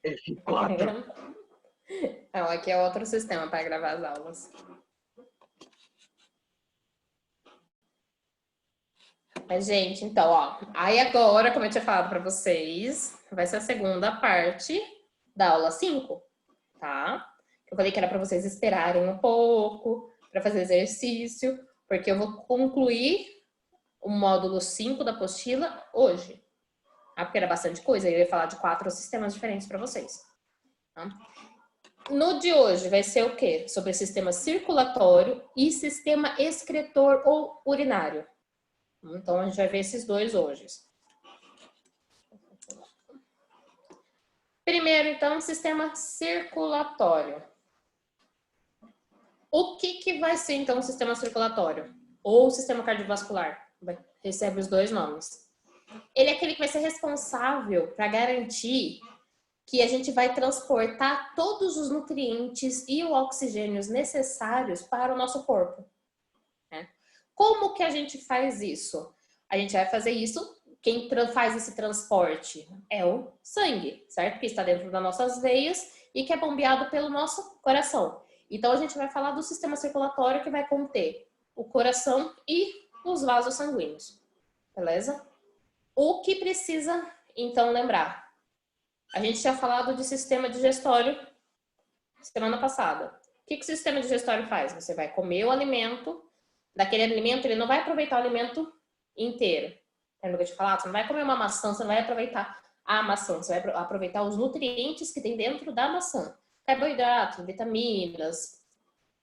F4. Não, aqui é outro sistema para gravar as aulas. Mas, gente, então, ó. Aí agora, como eu tinha falado para vocês, vai ser a segunda parte da aula 5, tá? Eu falei que era para vocês esperarem um pouco, para fazer exercício, porque eu vou concluir o módulo 5 da apostila hoje. Ah, porque era bastante coisa, eu ia falar de 4 sistemas diferentes para vocês. Tá? No de hoje vai ser o quê? Sobre sistema circulatório e sistema excretor ou urinário. Então, a gente vai ver esses dois hoje. Primeiro, então, sistema circulatório. O que vai ser, então, o sistema circulatório? Ou o sistema cardiovascular? Recebe os dois nomes. Ele é aquele que vai ser responsável para garantir que a gente vai transportar todos os nutrientes e o oxigênio necessários para o nosso corpo. Né? Como que a gente faz isso? A gente vai fazer isso, quem faz esse transporte é o sangue, certo? Que está dentro das nossas veias e que é bombeado pelo nosso coração. Então, a gente vai falar do sistema circulatório que vai conter o coração e os vasos sanguíneos, beleza? O que precisa, então, lembrar? A gente tinha falado de sistema digestório semana passada. O que o sistema digestório faz? Você vai comer o alimento, daquele alimento, ele não vai aproveitar o alimento inteiro. Lembra que eu te falar? Você não vai comer uma maçã, você não vai aproveitar a maçã, você vai aproveitar os nutrientes que tem dentro da maçã. Carboidratos, vitaminas,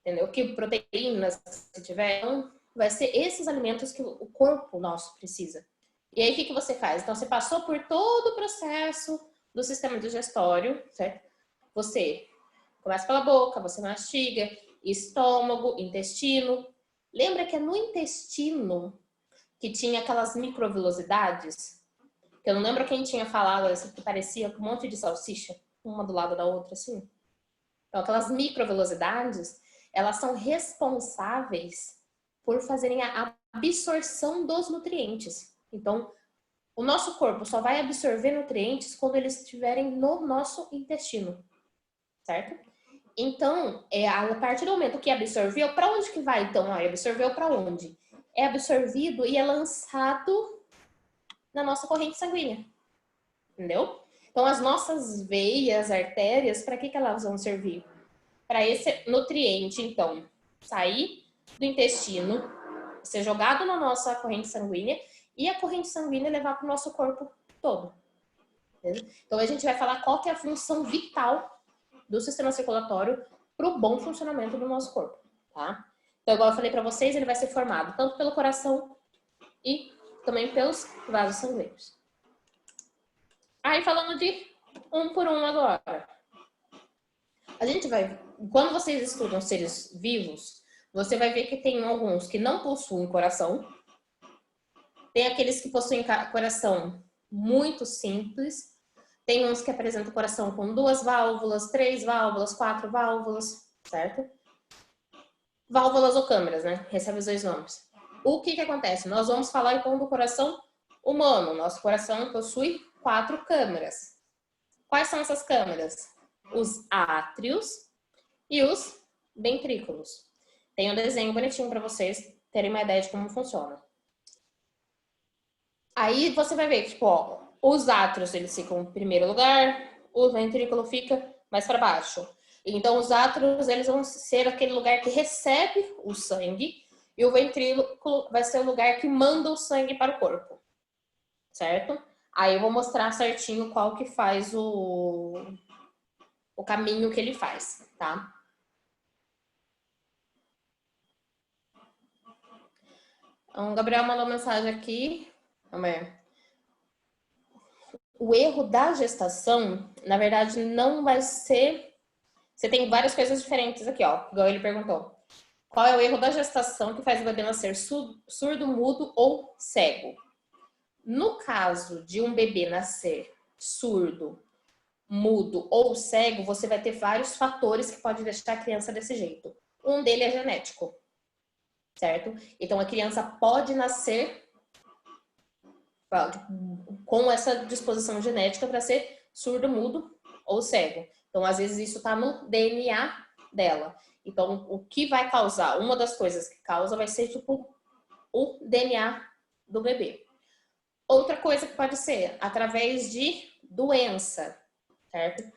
entendeu? Que proteínas, se tiver. Então, vai ser esses alimentos que o corpo nosso precisa. E aí, o que você faz? Então, você passou por todo o processo do sistema digestório, certo? Você começa pela boca, você mastiga, estômago, intestino. Lembra que é no intestino que tinha aquelas microvilosidades? Que eu não lembro quem tinha falado, essa que parecia um monte de salsicha, uma do lado da outra, assim. Então, aquelas microvilosidades, elas são responsáveis por fazerem a absorção dos nutrientes. Então, o nosso corpo só vai absorver nutrientes quando eles estiverem no nosso intestino, certo? Então, a partir do momento que absorveu, para onde que vai então? Absorveu para onde? É absorvido e é lançado na nossa corrente sanguínea, entendeu? Então, as nossas veias, artérias, para que elas vão servir? Para esse nutriente, então, sair do intestino, ser jogado na nossa corrente sanguínea e a corrente sanguínea levar para o nosso corpo todo. Entendeu? Então, a gente vai falar qual que é a função vital do sistema circulatório para o bom funcionamento do nosso corpo, tá? Então, igual eu falei para vocês, ele vai ser formado tanto pelo coração e também pelos vasos sanguíneos. Aí, falando de um por um agora. A gente vai... Quando vocês estudam seres vivos, você vai ver que tem alguns que não possuem coração. Tem aqueles que possuem coração muito simples. Tem uns que apresentam coração com 2 válvulas, 3 válvulas, 4 válvulas, certo? Válvulas ou câmeras, né? Recebe os dois nomes. O que acontece? Nós vamos falar então do coração humano. Nosso coração possui 4 câmeras. Quais são essas câmeras? Os átrios e os ventrículos. Tem um desenho bonitinho para vocês terem uma ideia de como funciona. Aí você vai ver que, tipo, ó, os átrios, eles ficam em primeiro lugar, o ventrículo fica mais para baixo. Então, os átrios, eles vão ser aquele lugar que recebe o sangue e o ventrículo vai ser o lugar que manda o sangue para o corpo, certo? Aí eu vou mostrar certinho qual que faz o caminho que ele faz, tá? Então, o Gabriel mandou mensagem aqui. O erro da gestação, na verdade, não vai ser... Você tem várias coisas diferentes aqui, ó. Igual ele perguntou. Qual é o erro da gestação que faz o bebê nascer surdo, mudo ou cego? No caso de um bebê nascer surdo, mudo ou cego, você vai ter vários fatores que podem deixar a criança desse jeito. Um deles é genético, certo? Então, a criança pode nascer com essa disposição genética para ser surdo, mudo ou cego. Então, às vezes, isso está no DNA dela. Então, o que vai causar, uma das coisas que causa vai ser, tipo, o DNA do bebê. Outra coisa que pode ser através de doença, certo?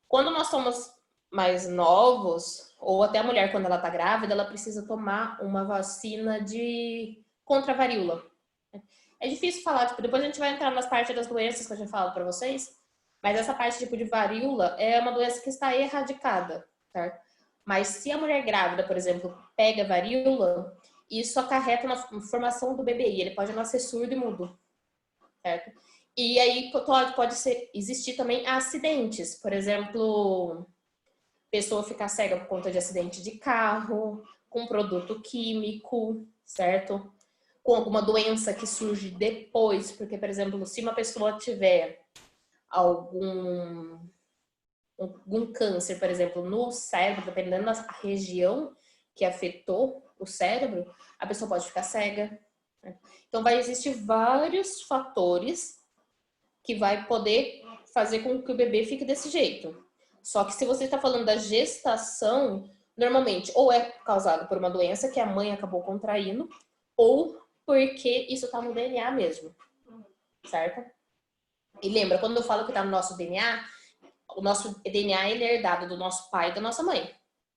Quando nós somos mais novos, ou até a mulher quando ela está grávida, ela precisa tomar uma vacina contra a varíola. É difícil falar, tipo, depois a gente vai entrar nas partes das doenças que eu já falo para vocês, mas essa parte tipo de varíola é uma doença que está erradicada, certo? Mas se a mulher grávida, por exemplo, pega varíola, isso acarreta na formação do bebê, e ele pode nascer surdo e mudo, certo? E aí pode existir também acidentes, por exemplo, pessoa ficar cega por conta de acidente de carro, com produto químico, certo? Com alguma doença que surge depois, porque, por exemplo, se uma pessoa tiver algum câncer, por exemplo, no cérebro, dependendo da região que afetou o cérebro, a pessoa pode ficar cega. Então, vai existir vários fatores que vai poder fazer com que o bebê fique desse jeito. Só que se você está falando da gestação, normalmente ou é causado por uma doença que a mãe acabou contraindo, ou porque isso está no DNA mesmo, certo? E lembra, quando eu falo que está no nosso DNA, o nosso DNA ele é herdado do nosso pai e da nossa mãe,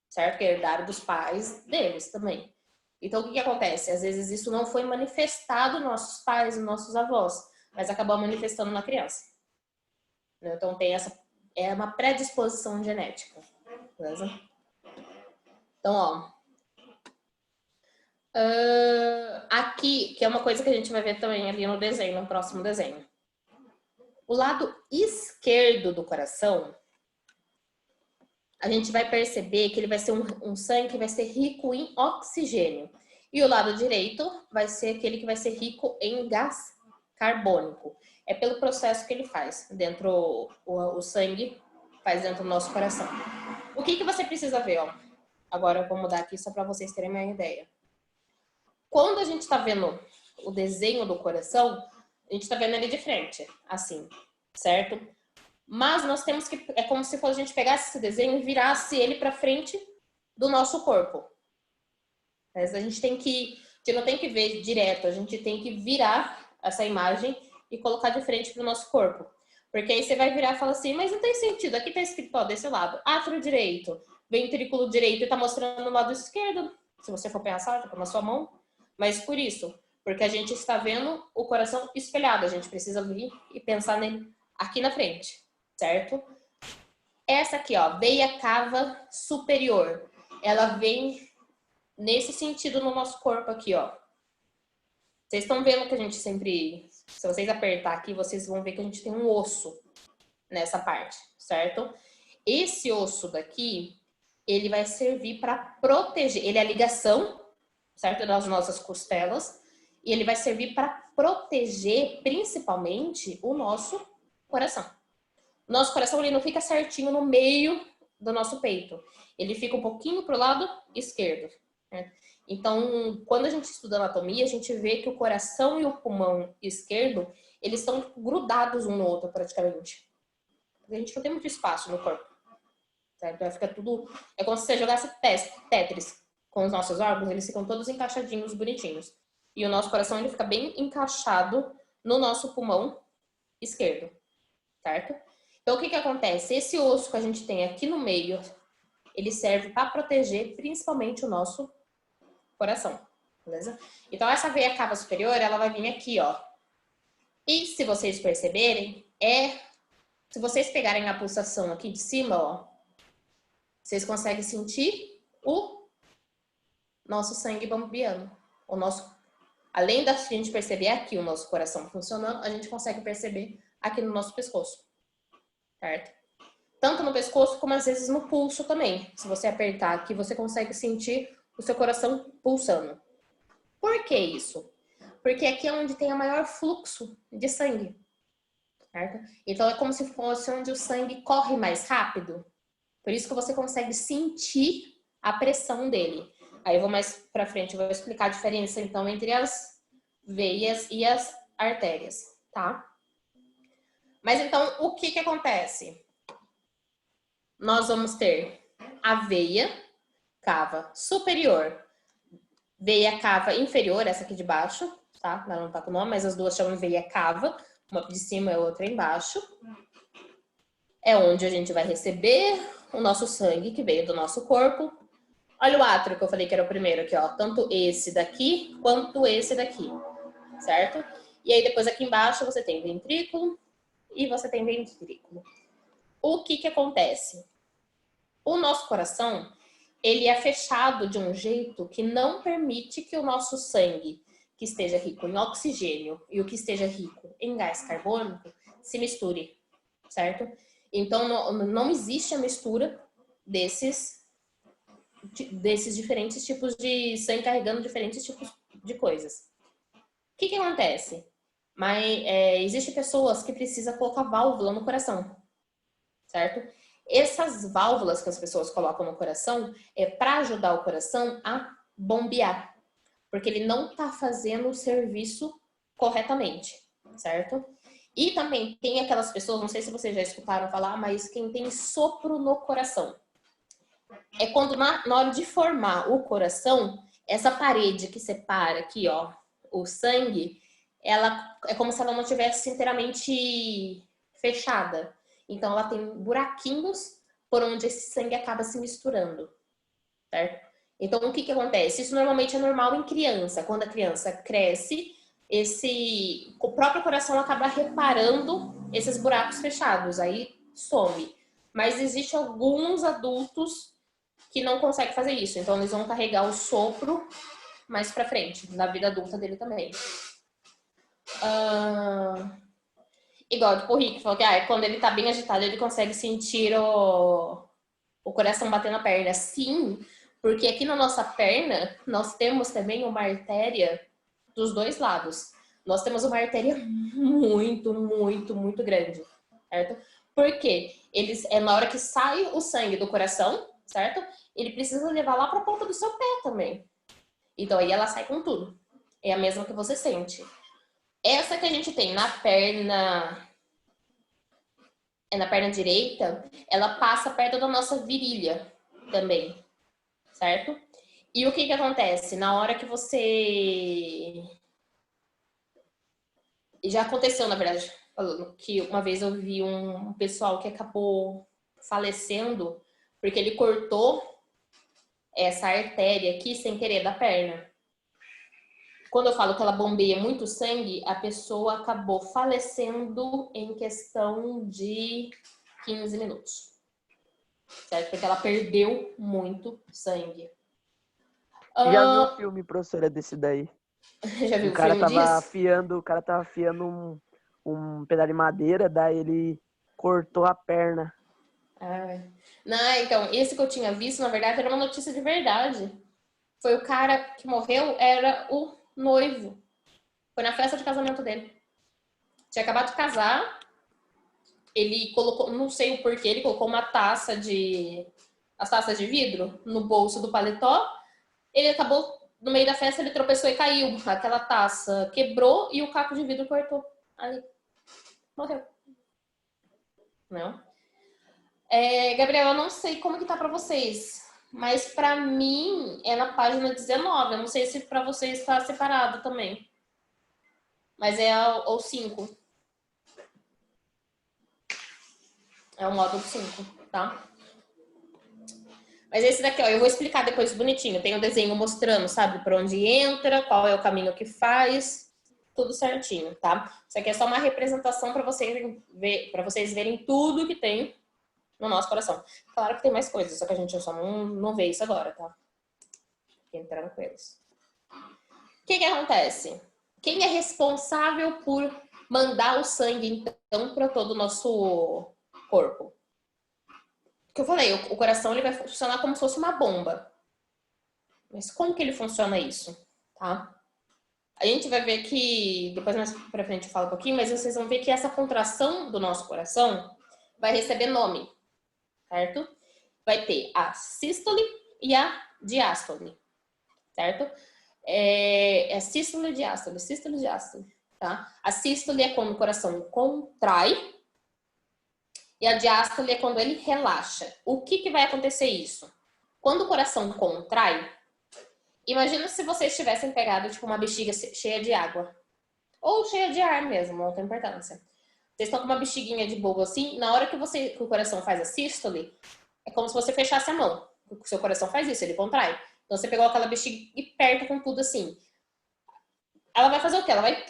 certo? Que é herdado dos pais deles também. Então, o que acontece? Às vezes isso não foi manifestado nos nossos pais, nos nossos avós, mas acabou manifestando na criança. Então, é uma predisposição genética, beleza? Então, ó, aqui, que é uma coisa que a gente vai ver também ali no desenho, no próximo desenho. O lado esquerdo do coração, a gente vai perceber que ele vai ser um sangue que vai ser rico em oxigênio. E o lado direito vai ser aquele que vai ser rico em gás carbônico. É pelo processo que ele faz dentro, o sangue faz dentro do nosso coração. O que você precisa ver, ó? Agora eu vou mudar aqui só para vocês terem uma ideia. Quando a gente está vendo o desenho do coração, a gente está vendo ele de frente, assim, certo? Mas nós temos que, é como se fosse a gente pegasse esse desenho e virasse ele para frente do nosso corpo. Mas a gente não tem que ver direto, a gente tem que virar essa imagem e colocar de frente para o nosso corpo. Porque aí você vai virar e falar assim, mas não tem sentido, aqui está escrito, ó, desse lado, átrio direito, ventrículo direito e está mostrando no lado esquerdo, se você for pensar, tipo, na sua mão. Mas por isso, porque a gente está vendo o coração espelhado, a gente precisa vir e pensar nele aqui na frente, certo? Essa aqui, ó, veia cava superior, ela vem nesse sentido no nosso corpo aqui, ó. Vocês estão vendo que a gente sempre, se vocês apertar aqui, vocês vão ver que a gente tem um osso nessa parte, certo? Esse osso daqui, ele vai servir para proteger, ele é a ligação, certo, das nossas costelas, e ele vai servir para proteger principalmente o nosso coração. O nosso coração ele não fica certinho no meio do nosso peito, ele fica um pouquinho pro lado esquerdo, né? Então, quando a gente estuda anatomia, a gente vê que o coração e o pulmão esquerdo, eles estão grudados um no outro praticamente. A gente não tem muito espaço no corpo, certo? Fica tudo, é como se você jogasse Tetris com os nossos órgãos, eles ficam todos encaixadinhos, bonitinhos. E o nosso coração ele fica bem encaixado no nosso pulmão esquerdo, certo? Então, o que acontece? Esse osso que a gente tem aqui no meio, ele serve para proteger principalmente o nosso coração, beleza? Então, essa veia cava superior, ela vai vir aqui, ó. E se vocês perceberem, se vocês pegarem a pulsação aqui de cima, ó, vocês conseguem sentir o nosso sangue bombeando. Além da gente perceber aqui o nosso coração funcionando, a gente consegue perceber aqui no nosso pescoço, certo? Tanto no pescoço como às vezes no pulso também. Se você apertar aqui, você consegue sentir o seu coração pulsando. Por que isso? Porque aqui é onde tem o maior fluxo de sangue, certo? Então é como se fosse onde o sangue corre mais rápido. Por isso que você consegue sentir a pressão dele. Aí eu vou mais pra frente, eu vou explicar a diferença então entre as veias e as artérias, tá? Mas então, o que acontece? nós vamos ter a veia cava superior, veia cava inferior, essa aqui de baixo, tá? Ela não tá com o nome, mas as duas chamam veia cava, uma de cima e a outra embaixo. É onde a gente vai receber o nosso sangue que veio do nosso corpo. Olha o átrio que eu falei que era o primeiro aqui, ó. Tanto esse daqui quanto esse daqui, certo? E aí depois aqui embaixo você tem ventrículo e você tem ventrículo. O que que acontece? O nosso coração, ele é fechado de um jeito que não permite que o nosso sangue, que esteja rico em oxigênio e o que esteja rico em gás carbônico, se misture, certo? Então, não existe a mistura desses diferentes tipos de sangue carregando diferentes tipos de coisas. O que que acontece? Existem pessoas que precisam colocar válvula no coração, certo? Essas válvulas que as pessoas colocam no coração é para ajudar o coração a bombear, porque ele não está fazendo o serviço corretamente, certo? E também tem aquelas pessoas, não sei se vocês já escutaram falar, mas quem tem sopro no coração. É quando na hora de formar o coração, essa parede que separa aqui, ó, o sangue, ela é como se ela não tivesse inteiramente fechada. Então ela tem buraquinhos por onde esse sangue acaba se misturando, certo? Então o que que acontece? Isso normalmente é normal em criança. Quando a criança cresce, o próprio coração acaba reparando esses buracos fechados, aí some. Mas existe alguns adultos que não conseguem fazer isso, então eles vão carregar o sopro mais pra frente, na vida adulta dele também. Igual tipo, o Rick falou que quando ele tá bem agitado, ele consegue sentir o coração batendo na perna. Sim, porque aqui na nossa perna, nós temos também uma artéria dos dois lados. Nós temos uma artéria muito, muito, muito grande, certo? Porque na hora que sai o sangue do coração, certo? Ele precisa levar lá para a ponta do seu pé também. Então aí ela sai com tudo. É a mesma que você sente. Essa que a gente tem na perna direita, ela passa perto da nossa virilha também, certo? E o que que acontece? Na hora que você... Já aconteceu, na verdade, que uma vez eu vi um pessoal que acabou falecendo porque ele cortou essa artéria aqui sem querer da perna. Quando eu falo que ela bombeia muito sangue, a pessoa acabou falecendo em questão de 15 minutos. Certo? Porque ela perdeu muito sangue. Já vi um filme, professora, desse daí. Já viu o cara filme tava disso? afiando, o cara tava afiando um pedaço de madeira, daí ele cortou a perna. Não, então, esse que eu tinha visto, na verdade, era uma notícia de verdade. Foi o cara que morreu, era o noivo. Foi na festa de casamento dele. Tinha acabado de casar, ele colocou, não sei o porquê, ele colocou as taças de vidro no bolso do paletó. Ele acabou, no meio da festa, ele tropeçou e caiu. Aquela taça quebrou e o caco de vidro cortou. Ali. Morreu. Não? Gabriel, eu não sei como que tá pra vocês, mas pra mim é na página 19. Eu não sei se pra vocês tá separado também. Mas é o 5. É o módulo 5, tá? Mas esse daqui, ó, eu vou explicar depois bonitinho. Tem o desenho mostrando, sabe, por onde entra, qual é o caminho que faz, tudo certinho, tá? Isso aqui é só uma representação para vocês verem tudo que tem no nosso coração. Claro que tem mais coisas, só que a gente só não vê isso agora, tá? Fiquem tranquilos. O que acontece? Quem é responsável por mandar o sangue, então, para todo o nosso corpo? Que eu falei, o coração ele vai funcionar como se fosse uma bomba. Mas como que ele funciona isso? Tá? A gente vai ver que, depois mais pra frente eu falo um pouquinho, mas vocês vão ver que essa contração do nosso coração vai receber nome, certo? Vai ter a sístole e a diástole, certo? É sístole e diástole, sístole e diástole, tá? A sístole é quando o coração contrai e a diástole é quando ele relaxa. O que vai acontecer isso? Quando o coração contrai, imagina se vocês tivessem pegado tipo uma bexiga cheia de água. Ou cheia de ar mesmo, não tem importância. Vocês estão com uma bexiguinha de bobo assim, na hora que o coração faz a sístole, é como se você fechasse a mão. O seu coração faz isso, ele contrai. Então você pegou aquela bexiga e aperta com tudo assim. Ela vai fazer o quê? Ela vai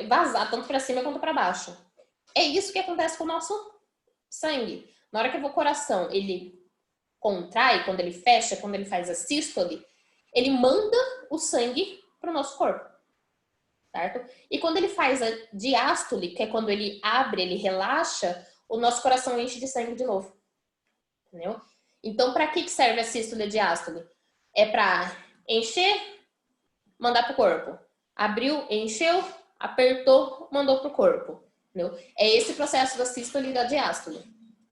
vazar tanto para cima quanto para baixo. É isso que acontece com o nosso sangue. Na hora que o coração ele contrai, quando ele fecha, quando ele faz a sístole, ele manda o sangue para o nosso corpo, certo? E quando ele faz a diástole, que é quando ele abre, ele relaxa, o nosso coração enche de sangue de novo, entendeu? Então, para que serve a sístole e a diástole? É para encher, mandar para o corpo. Abriu, encheu, apertou, mandou para o corpo, entendeu? É esse processo da sístole e da diástole.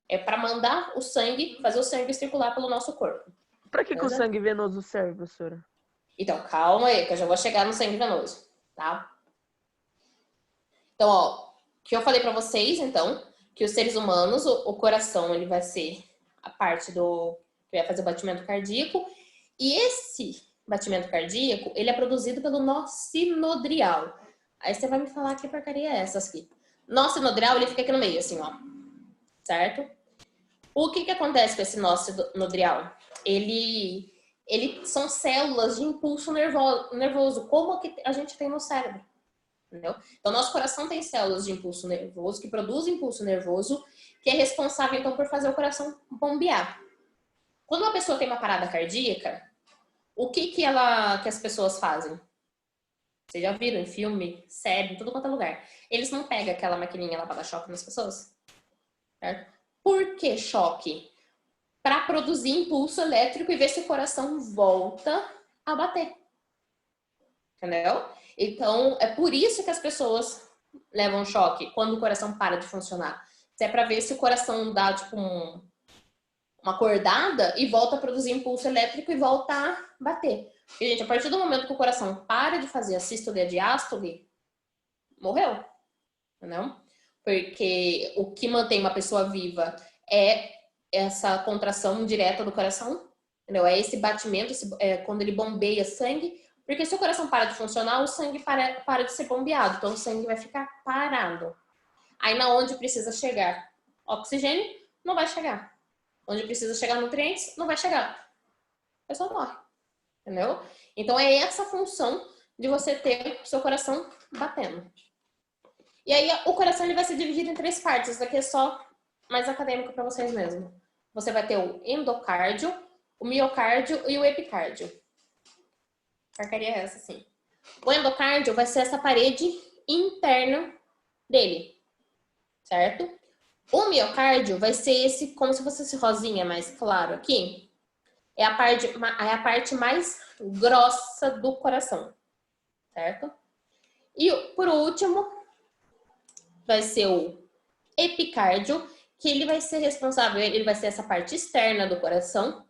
É para mandar o sangue, fazer o sangue circular pelo nosso corpo. Pra que o sangue venoso serve, professora? Então, calma aí, que eu já vou chegar no sangue venoso, tá? Então, ó, que eu falei pra vocês, então, que os seres humanos, o coração, ele vai ser a parte que vai fazer o batimento cardíaco. E esse batimento cardíaco, ele é produzido pelo nó sinodrial. Aí você vai me falar que porcaria é essa aqui. Nó sinodrial, ele fica aqui no meio, assim, ó. Certo? O que acontece com esse nó sinodrial? Ele são células de impulso nervoso, como que a gente tem no cérebro. Entendeu? Então, nosso coração tem células de impulso nervoso, que produzem impulso nervoso, que é responsável, então, por fazer o coração bombear. Quando uma pessoa tem uma parada cardíaca, o que as pessoas fazem? Vocês já viram em filme, série, em tudo quanto é lugar. Eles não pegam aquela maquininha lá para dar choque nas pessoas? Certo? Por que choque? Para produzir impulso elétrico e ver se o coração volta a bater. Entendeu? Então, é por isso que as pessoas levam choque quando o coração para de funcionar. Isso é para ver se o coração dá, tipo, uma acordada e volta a produzir impulso elétrico e volta a bater. Porque, gente, a partir do momento que o coração para de fazer a sístole e a diástole, morreu. Entendeu? Porque o que mantém uma pessoa viva é essa contração direta do coração, entendeu? É esse batimento, quando ele bombeia sangue. Porque se o coração para de funcionar, o sangue para de ser bombeado. Então, o sangue vai ficar parado. Aí, na onde precisa chegar oxigênio, não vai chegar. Onde precisa chegar nutrientes, não vai chegar. A pessoa morre. Entendeu? Então, é essa função de você ter o seu coração batendo. E aí, o coração ele vai ser dividido em 3 partes. Isso daqui é só mais acadêmico para vocês mesmo. Você vai ter o endocárdio, o miocárdio e o epicárdio. Porcaria é essa, sim. O endocárdio vai ser essa parede interna dele, certo? O miocárdio vai ser esse, como se fosse esse rosinha mais claro aqui. É a parte mais grossa do coração, certo? E, por último, vai ser o epicárdio, que ele vai ser responsável, ele vai ser essa parte externa do coração.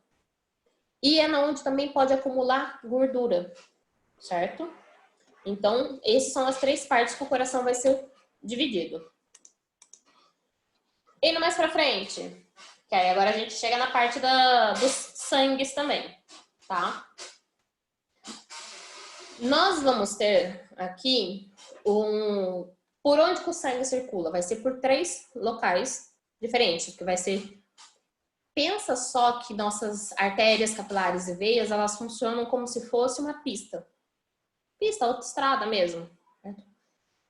E é onde também pode acumular gordura, certo? Então, essas são as 3 partes que o coração vai ser dividido. Indo mais pra frente, que aí agora a gente chega na parte dos sangues também, tá? Nós vamos ter aqui por onde que o sangue circula? Vai ser por 3 locais diferentes, que vai ser... Pensa só que nossas artérias, capilares e veias, elas funcionam como se fosse uma pista. Pista, autoestrada mesmo. Certo?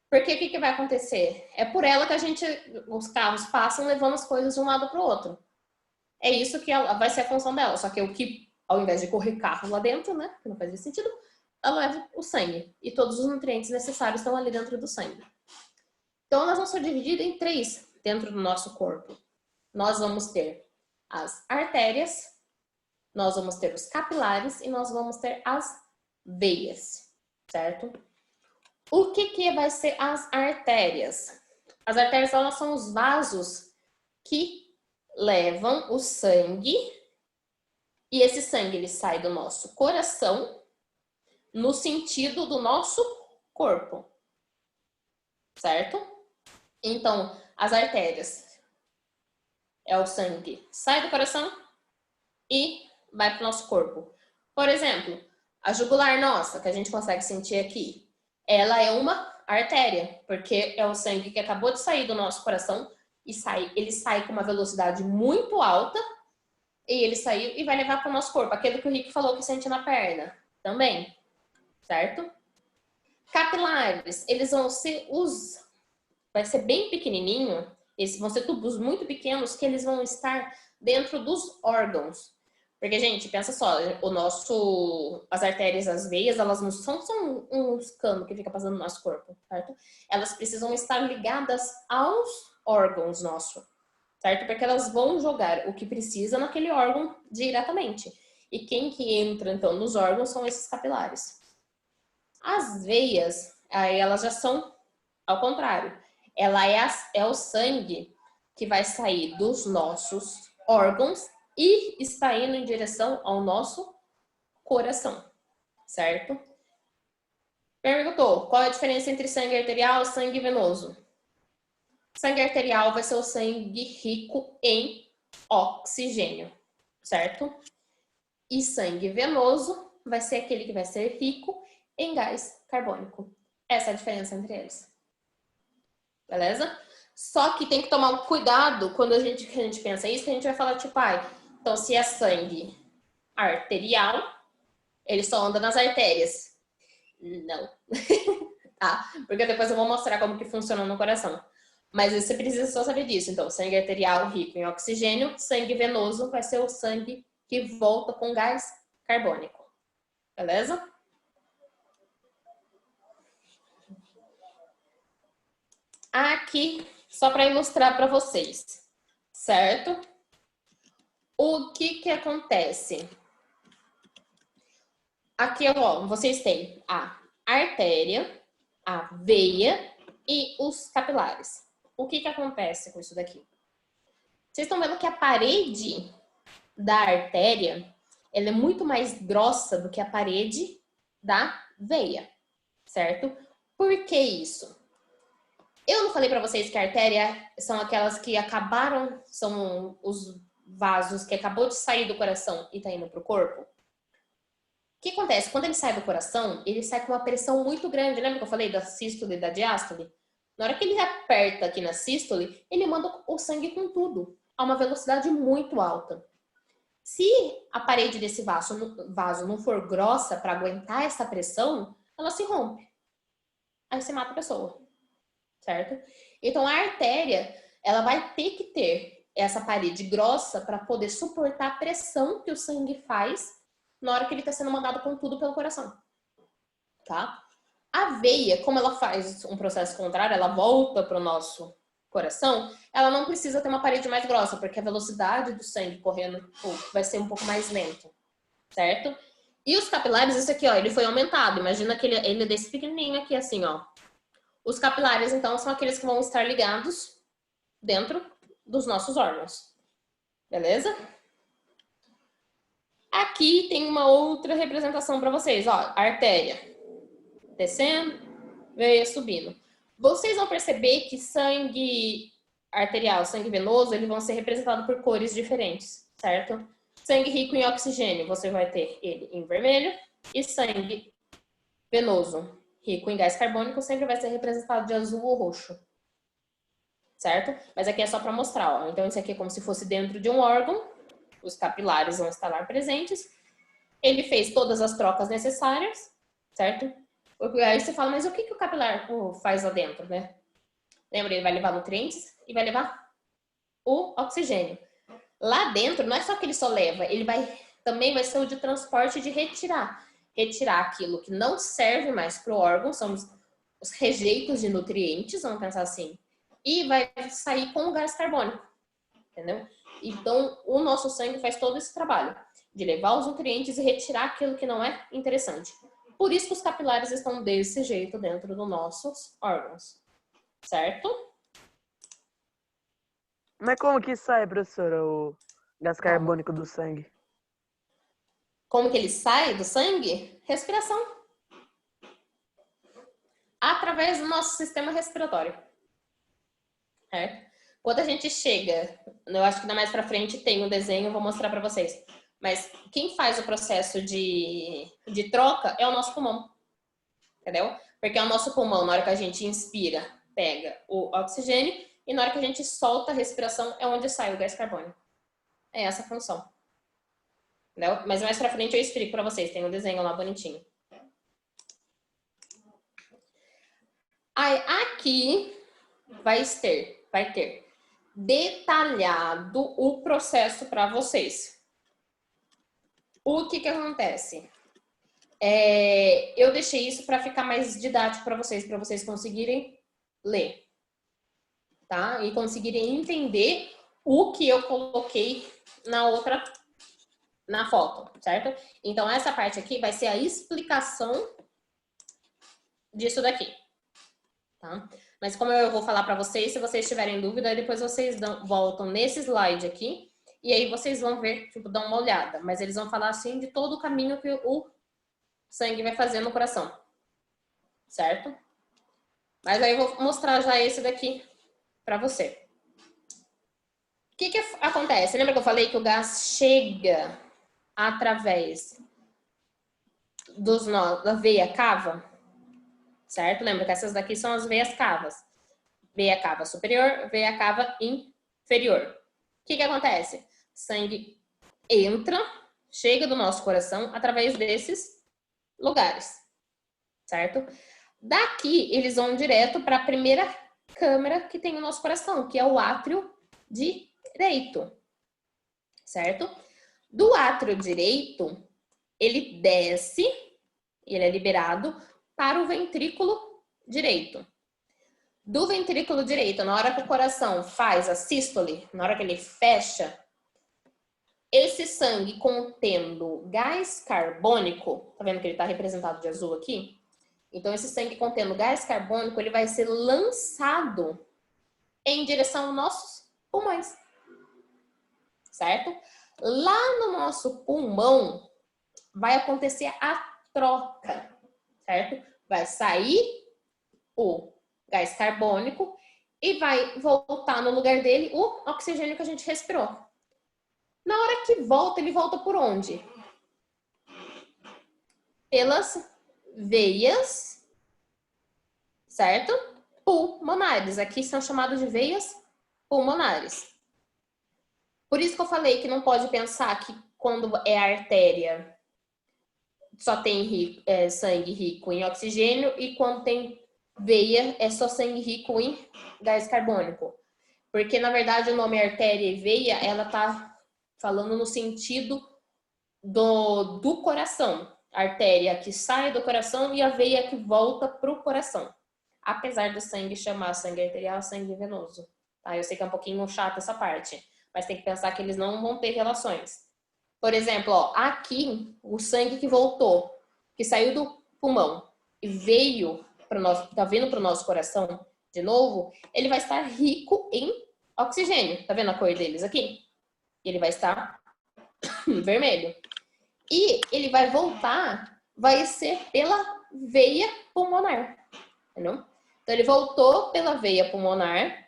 Porque o que vai acontecer? É por ela que os carros passam levando as coisas de um lado para o outro. É isso que vai ser a função dela. Só que ao invés de correr carro lá dentro, né? Que não faz sentido, ela leva o sangue. E todos os nutrientes necessários estão ali dentro do sangue. Então, nós vamos ser divididos em 3 dentro do nosso corpo. Nós vamos ter as artérias, nós vamos ter os capilares e nós vamos ter as veias, certo? O que vai ser as artérias? As artérias, elas são os vasos que levam o sangue e esse sangue ele sai do nosso coração no sentido do nosso corpo, certo? Então, As artérias é o sangue, sai do coração e vai para o nosso corpo. Por exemplo, a jugular nossa, que a gente consegue sentir aqui, ela é uma artéria, porque é o sangue que acabou de sair do nosso coração e ele sai com uma velocidade muito alta e ele saiu e vai levar para o nosso corpo. Aquele que o Rick falou que sente na perna também, certo? Capilares, eles vão ser vai ser bem pequenininho, esses vão ser tubos muito pequenos que eles vão estar dentro dos órgãos. Porque, gente, pensa só, as artérias, as veias, elas não são uns canos que fica passando no nosso corpo, certo? Elas precisam estar ligadas aos órgãos nossos, certo? Porque elas vão jogar o que precisa naquele órgão diretamente. E quem que entra, então, nos órgãos são esses capilares. As veias, aí elas já são ao contrário. Ela é o sangue que vai sair dos nossos órgãos e está indo em direção ao nosso coração, certo? Perguntou, qual é a diferença entre sangue arterial e sangue venoso? Sangue arterial vai ser o sangue rico em oxigênio, certo? E sangue venoso vai ser aquele que vai ser rico em gás carbônico. Essa é a diferença entre eles. Beleza? Só que tem que tomar um cuidado quando a gente pensa isso, que a gente vai falar tipo, então se é sangue arterial, ele só anda nas artérias. Não. Tá? Porque depois eu vou mostrar como que funciona no coração. Mas você precisa só saber disso. Então, sangue arterial rico em oxigênio, sangue venoso vai ser o sangue que volta com gás carbônico. Beleza? Aqui, só para ilustrar para vocês, certo? O que acontece? Aqui, ó, vocês têm a artéria, a veia e os capilares. O que acontece com isso daqui? Vocês estão vendo que a parede da artéria, ela é muito mais grossa do que a parede da veia, certo? Por que isso? Eu não falei para vocês que a artéria são aquelas que são os vasos que acabou de sair do coração e tá indo pro corpo? O que acontece? Quando ele sai do coração, ele sai com uma pressão muito grande. Lembra que eu falei da sístole e da diástole? Na hora que ele aperta aqui na sístole, ele manda o sangue com tudo, a uma velocidade muito alta. Se a parede desse vaso não for grossa para aguentar essa pressão, ela se rompe. Aí você mata a pessoa. Certo? Então, a artéria, ela vai ter que ter essa parede grossa para poder suportar a pressão que o sangue faz na hora que ele está sendo mandado com tudo pelo coração. Tá? A veia, como ela faz um processo contrário, ela volta para o nosso coração, ela não precisa ter uma parede mais grossa, porque a velocidade do sangue correndo vai ser um pouco mais lento. Certo? E os capilares, esse aqui, ó, ele foi aumentado. Imagina que ele é desse pequenininho aqui, assim, ó. Os capilares, então, são aqueles que vão estar ligados dentro dos nossos órgãos. Beleza? Aqui tem uma outra representação para vocês. Ó, artéria descendo, veia subindo. Vocês vão perceber que sangue arterial, sangue venoso, eles vão ser representados por cores diferentes, certo? Sangue rico em oxigênio, você vai ter ele em vermelho. E sangue venoso rico em gás carbônico sempre vai ser representado de azul ou roxo. Certo? Mas aqui é só para mostrar, ó. Então, isso aqui é como se fosse dentro de um órgão. Os capilares vão estar lá presentes. Ele fez todas as trocas necessárias, certo? Aí você fala, mas o que o capilar faz lá dentro, né? Lembra, ele vai levar nutrientes e vai levar o oxigênio. Lá dentro, não é só que ele só leva, ele também vai ser o de transporte de retirar aquilo que não serve mais para o órgão, são os rejeitos de nutrientes, vamos pensar assim, e vai sair com o gás carbônico, entendeu? Então, o nosso sangue faz todo esse trabalho de levar os nutrientes e retirar aquilo que não é interessante. Por isso que os capilares estão desse jeito dentro dos nossos órgãos, certo? Mas como que sai, professora, o gás carbônico do sangue? Como que ele sai do sangue? Respiração. Através do nosso sistema respiratório. Certo? Quando a gente chega, eu acho que mais pra frente tem um desenho, eu vou mostrar pra vocês. Mas quem faz o processo de troca é o nosso pulmão, entendeu? Porque é o nosso pulmão, na hora que a gente inspira, pega o oxigênio, e na hora que a gente solta a respiração é onde sai o gás carbônico. É essa a função. Entendeu? Mas mais pra frente eu explico pra vocês, tem um desenho lá bonitinho. Aí, aqui vai ter detalhado o processo para vocês. O que acontece? Eu deixei isso para ficar mais didático para vocês conseguirem ler, tá? E conseguirem entender o que eu coloquei na foto, certo? Então, essa parte aqui vai ser a explicação disso daqui, tá? Mas como eu vou falar para vocês, se vocês tiverem dúvida, depois vocês voltam nesse slide aqui e aí vocês vão ver, tipo, dar uma olhada. Mas eles vão falar, assim, de todo o caminho que o sangue vai fazer no coração, certo? Mas aí eu vou mostrar já esse daqui para você. O que acontece? Lembra que eu falei que o gás chega através da veia cava? Certo? Lembra que essas daqui são as veias cavas. Veia cava superior, veia cava inferior. O que acontece? Sangue entra, chega do nosso coração através desses lugares, certo? Daqui, eles vão direto para a primeira câmara que tem o nosso coração, que é o átrio direito, certo? Do átrio direito, ele desce, ele é liberado para o ventrículo direito. Do ventrículo direito, na hora que o coração faz a sístole, na hora que ele fecha, esse sangue contendo gás carbônico, tá vendo que ele está representado de azul aqui? Então, esse sangue contendo gás carbônico, ele vai ser lançado em direção aos nossos pulmões, certo? Lá no nosso pulmão, vai acontecer a troca, certo? Vai sair o gás carbônico e vai voltar no lugar dele o oxigênio que a gente respirou. Na hora que volta, ele volta por onde? Pelas veias, certo? Pulmonares. Aqui são chamadas de veias pulmonares. Por isso que eu falei que não pode pensar que quando é artéria só tem sangue rico em oxigênio e quando tem veia é só sangue rico em gás carbônico. Porque, na verdade, o nome artéria e veia, ela tá falando no sentido do coração. A artéria que sai do coração e a veia que volta pro coração. Apesar do sangue chamar sangue arterial, sangue venoso. Tá? Eu sei que é um pouquinho chato essa parte, mas tem que pensar que eles não vão ter relações. Por exemplo, ó, aqui, o sangue que voltou, que saiu do pulmão e veio para o nosso, tá vindo para o nosso coração de novo, ele vai estar rico em oxigênio. Tá vendo a cor deles aqui? Ele vai estar vermelho. E ele vai voltar, vai ser pela veia pulmonar. Entendeu? Então, ele voltou pela veia pulmonar,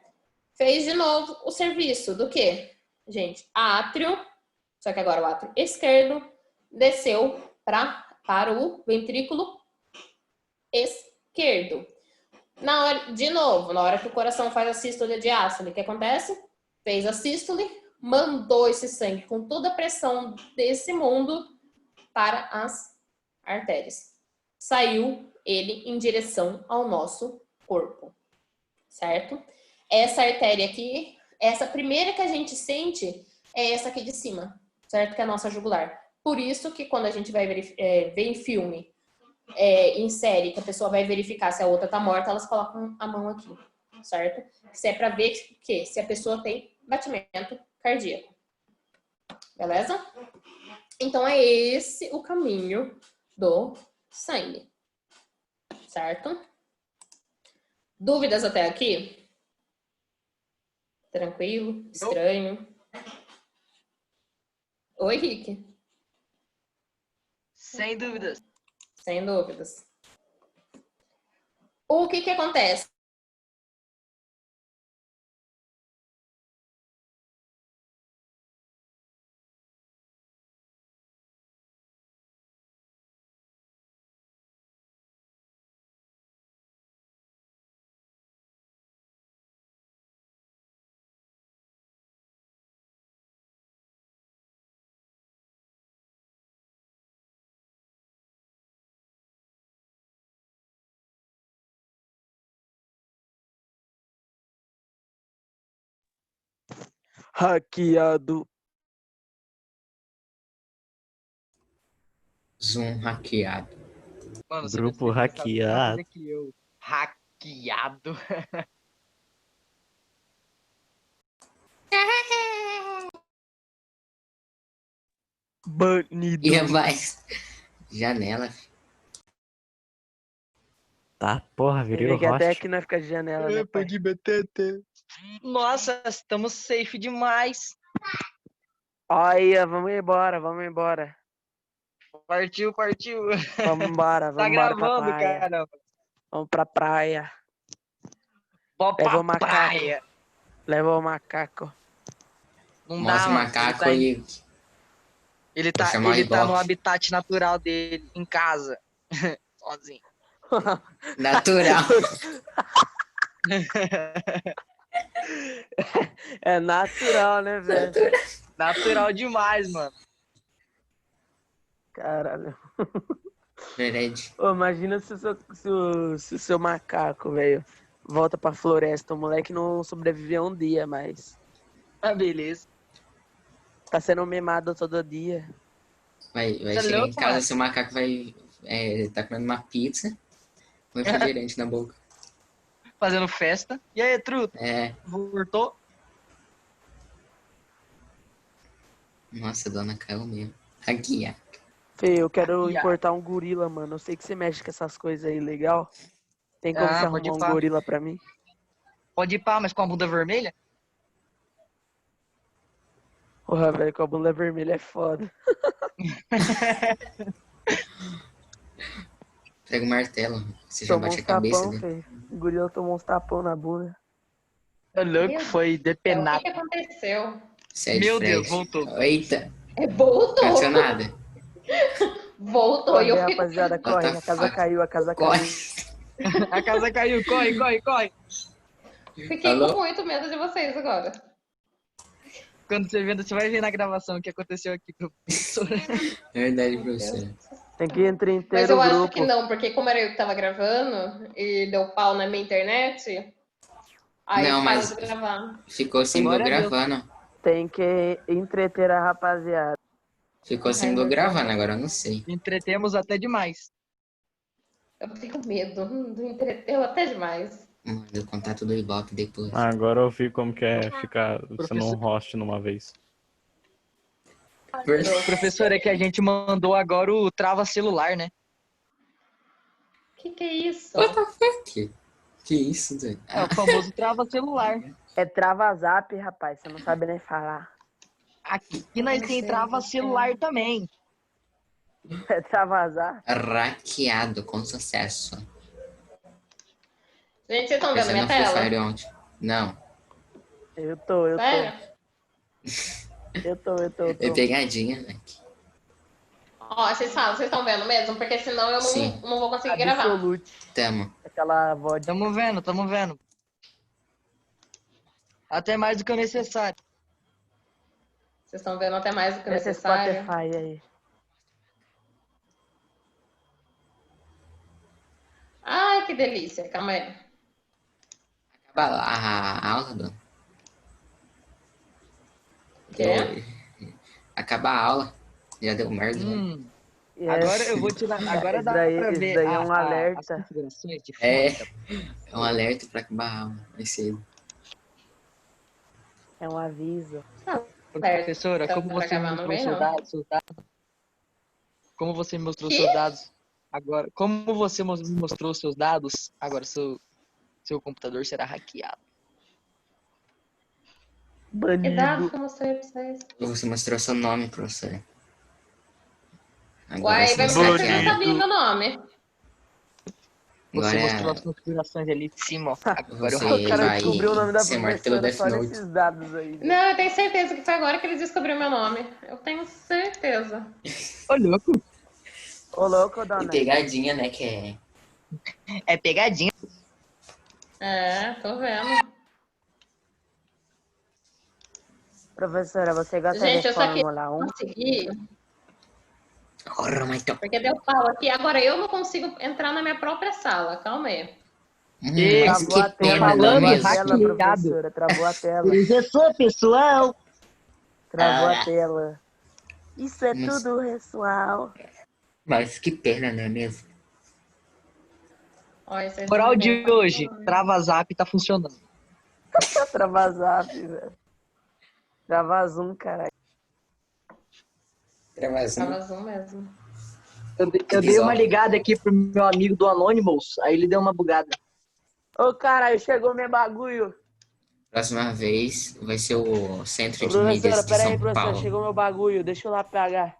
fez de novo o serviço do quê? Gente, átrio, só que agora o átrio esquerdo desceu para o ventrículo esquerdo. De novo, na hora que o coração faz a sístole e diástole, o que acontece? Fez a sístole, mandou esse sangue com toda a pressão desse mundo para as artérias. Saiu ele em direção ao nosso corpo, certo? Essa artéria aqui, essa primeira que a gente sente é essa aqui de cima, certo? Que é a nossa jugular. Por isso que quando a gente vai ver em filme, em série, que a pessoa vai verificar se a outra tá morta, elas colocam a mão aqui, certo? Isso é para ver que se a pessoa tem batimento cardíaco. Beleza? Então, é esse o caminho do sangue. Certo? Dúvidas até aqui? Tranquilo? Estranho? Oi, Rick. Sem dúvidas. Sem dúvidas. O que acontece? Hackeado. Zoom hackeado. Mano, você Grupo vai ser engraçado hackeado. que eu. Hackeado. Banido. E é mais. Janela. Tá, porra, Você virei vê o que até host. aqui nós fica de janela, né, pai? de BTT. Nossa, estamos safe demais. Olha, vamos embora, vamos embora. Partiu, partiu. Vamos embora, Tá vamos embora pra gravando, praia. caramba. Vamos pra praia. Vamos Leva o pra macaco. praia. Leva o macaco. Não Mostra dá, o mano. macaco e. Ele Vou tá, chamar o ele tá no Ibope. habitat natural dele, em casa. Sozinho. Natural. É natural, né, velho? Natural demais, mano. Caralho. Verdade. Ô, imagina se o seu macaco, velho, volta pra floresta. O moleque não sobreviveu um dia, mas Ah, beleza. tá sendo mimado todo dia. Vai Você é chegar em louco, casa, mano? seu macaco vai. Tá comendo uma pizza. Com refrigerante na boca. Fazendo festa. E aí, truta? É. Voltou? Nossa, a dona caiu mesmo. Hackear. Fê, eu quero Hackeado. importar um gorila, mano. Eu sei que você mexe com essas coisas aí, legal. Tem como você Pode arrumar um ir pá. gorila pra mim? Pode ir pá, mas com a bunda vermelha? Porra, velho, com a bunda vermelha é foda. Pega o martelo. Você já Tomou bate uns a cabeça tapão, dele. Fê. O gorila tomou uns tapão na bunda. É louco, Meu foi Deus do céu, o depenado. que aconteceu? Sai de Meu frente. Deus, voltou. Eita, Voltou. aconteceu nada. Voltou e eu Corre, fico... rapaziada, What corre. the A casa fuck? caiu, a casa Corre. caiu. A casa caiu, corre, corre, corre. Fiquei Alô? com muito medo de vocês agora. Quando você vendo, você vai ver na gravação o que aconteceu aqui, professor. É verdade, Meu Deus. professor. Tem que entrar Mas inteiro eu o acho grupo. que não, porque como era eu que tava gravando e deu pau na minha internet, aí Não, parou mas- de gravar. Ficou símbolo Glória a Deus. gravando. Tem que entreter a rapaziada. Ficou símbolo meu Deus. gravando, agora eu não sei. Entretemos até demais. Eu tenho medo, entreteu até demais. Manda o contato do Ibope depois. Agora eu vi como que é ficar sendo Professor. um host numa vez. Professor, é que a gente mandou agora o trava celular, né? Que é isso? What the fuck? Que isso, Zé? É o famoso trava celular. É trava-zap, rapaz. Você não sabe nem falar. Aqui nós tem trava celular também. É trava-zap. Hackeado com sucesso. Gente, vocês estão vendo Você minha não Free tela? Fire ontem. Não. Eu tô. Sério? É pegadinha, né? Ó, vocês falam, vocês estão vendo mesmo? Porque senão eu Sim. não vou conseguir gravar. Absolute. Tamo. Aquela voz de... Tamo vendo, tamo vendo. Até mais do que o necessário. Vocês estão vendo até mais do que Esse necessário. Spotify aí. Ai, que delícia. Calma aí. Acaba a aula, Dona. Quê? Acaba a aula. Já deu merda. Yes. Agora eu vou tirar. Agora Esse dá daí- pra esse ver daí é um as alerta. configurações de É. foto. É um alerta pra acabar a aula. Mais cedo. É um aviso. Professora, Tá como pra você me acabar, não mostrou vem, seus não. dados, como você me mostrou Quê? seus dados agora, como você me mostrou seus dados, agora seu computador será hackeado. Que dado Banido. que eu mostrei pra vocês? Você mostrou seu nome, professor. Agora Uai, você vai está mostrar que você não hackeado. sabia meu nome. Você Agora mostrou as configurações ali de cima, ó. Agora eu Você O cara vai descobriu o nome da ser morto pelo professora Death só Note. nesses dados aí. Não, eu tenho certeza que foi agora que ele descobriu meu nome. Eu tenho certeza. Ô, louco. Ô, louco, E dona. pegadinha, né? Que é. É pegadinha. É, tô vendo. Professora, você gosta Gente, de eu só que Fórmula 1? consegui, Ora, mas então. porque deu pau aqui. Agora eu não consigo entrar na minha própria sala. Calma aí. Mas Travou a que tela, pena, não é falando travou a mesmo? tela, hackeado. professora, travou a tela. Professor, pessoal, Travou Ah. a tela. Isso é Mas- tudo, pessoal. Mas que pena, não é mesmo? Olha, vocês Moral não de viram. hoje, Trava Zap tá funcionando. Trava zap, velho. Trava zoom, caralho. Gravazão. Tava zoom mesmo. Eu dei uma ligada aqui pro meu amigo do Anonymous, aí ele deu uma bugada. Ô, caralho, chegou meu bagulho. Próxima vez vai ser o Centro de Professora, Mídias de pera aí, São professora, Paulo. chegou meu bagulho. Deixa eu lá pegar.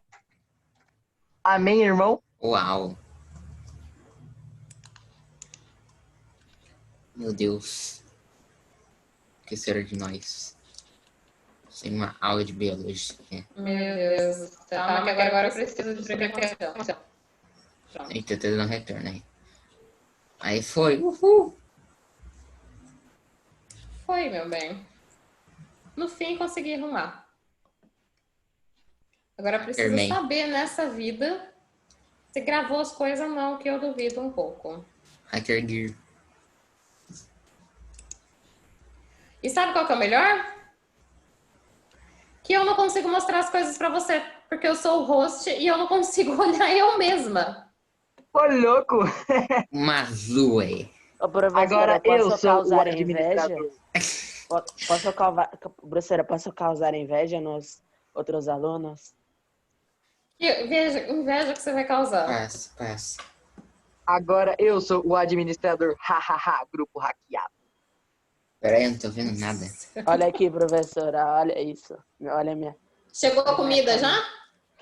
Amém, irmão? Uau. Meu Deus. O que será de nós? Sem uma aula de biologia. Meu Deus. Calma que agora eu preciso de explicação. Pronto. Eita, tá dando retorno aí. Aí foi. Uhul. Foi, meu bem. No fim, consegui arrumar. Agora eu preciso Amém. saber nessa vida se gravou as coisas ou não, que eu duvido um pouco. Hacker Gear. E sabe qual que é o melhor? Que eu não consigo mostrar as coisas pra você, porque eu sou o host e eu não consigo olhar eu mesma. Ô, louco! Mazue. Ô, professora, Agora eu posso sou o causar inveja? administrador. Professora, posso causar inveja nos outros alunos? Veja, inveja que você vai causar. Passa, passa. Agora eu sou o administrador. Hahaha, grupo hackeado. Peraí, eu não tô vendo nada. Olha aqui, professora, olha isso. Olha a minha, Chegou a comida já?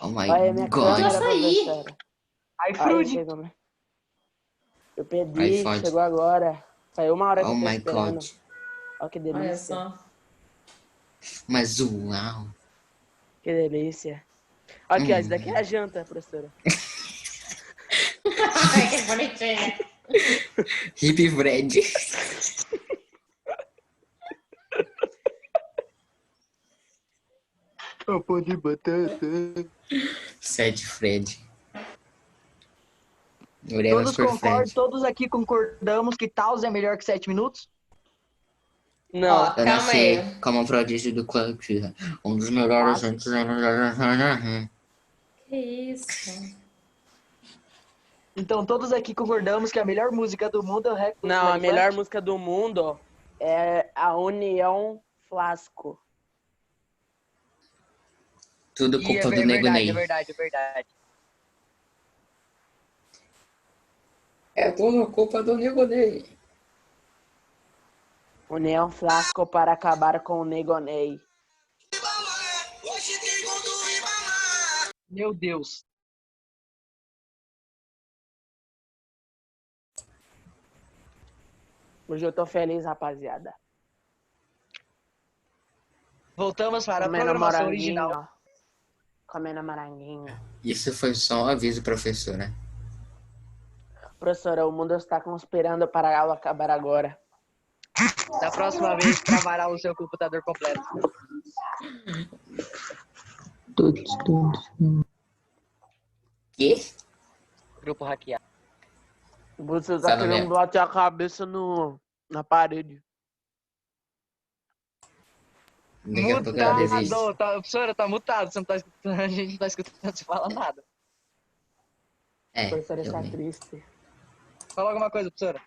Oh my olha a minha god. câmera, açaí. professora. Olha, iFruit. chegou, né? Eu pedi, iFood. chegou agora. Saiu uma hora que Oh eu tô my esperando. god. Olha que Olha delícia. só. Mas uau. Que delícia. Aqui, ó, isso daqui é a janta, professora. Ai, que bonitinha. Hip Fred. Pão de batata. Sad Fred. Oremos Todos por concordam, Fred. todos aqui concordamos que Taos é melhor que 7 minutos? Não, Ó, Eu calma nasci aí. como um prodígio do Cultura. Um dos melhores antes. Que isso? Então todos aqui concordamos que a melhor música do mundo é o Rap do não, a Slam melhor Dunk? música do mundo é a União Flasco. Tudo E culpa do é Nego verdade, Ney. é verdade, é verdade. É tudo culpa do Nego Ney. União Flasco para acabar com o Negonei. Meu Deus. Hoje eu tô feliz, rapaziada. Voltamos para a Comendo programação moranguinho. original. Comendo moranguinho. Isso foi só um aviso, professora. Professora, o mundo está conspirando para a aula acabar agora. Da próxima vez, travará o seu computador completo. Que? Grupo hackeado. Você Sabe tá querendo mesmo. bater a cabeça na parede. Daqui a pouco ela desiste. Mutado! Professora, tá mutado. Você não tá escutando, a gente não tá escutando você falar nada. É, A professora está realmente. triste. Fala alguma coisa, professora.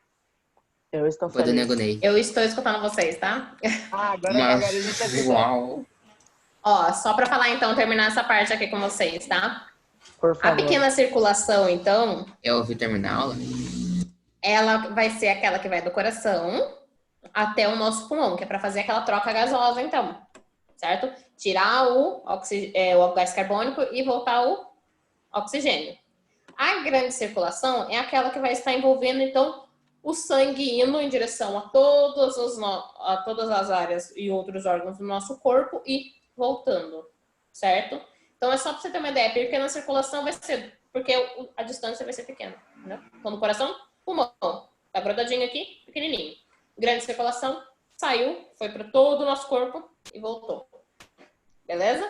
Eu estou Culpa do feliz. Nego Ney. Eu estou escutando vocês, tá? Agora a gente tá Mas, escutando. uau. Ó, só pra falar então, terminar essa parte aqui com vocês, tá? Por A favor. pequena circulação, então, Eu ouvi terminar a aula? ela vai ser aquela que vai do coração até o nosso pulmão, que é pra fazer aquela troca gasosa, então. Certo? Tirar o gás carbônico e voltar o oxigênio. A grande circulação é aquela que vai estar envolvendo, então, o sangue indo em direção a todas as áreas e outros órgãos do nosso corpo e voltando, certo? Então, é só para você ter uma ideia, porque na circulação vai ser, porque a distância vai ser pequena, né? Então, no coração, pulmão, tá grudadinho aqui, pequenininho. Grande circulação, saiu, foi para todo o nosso corpo e voltou. Beleza?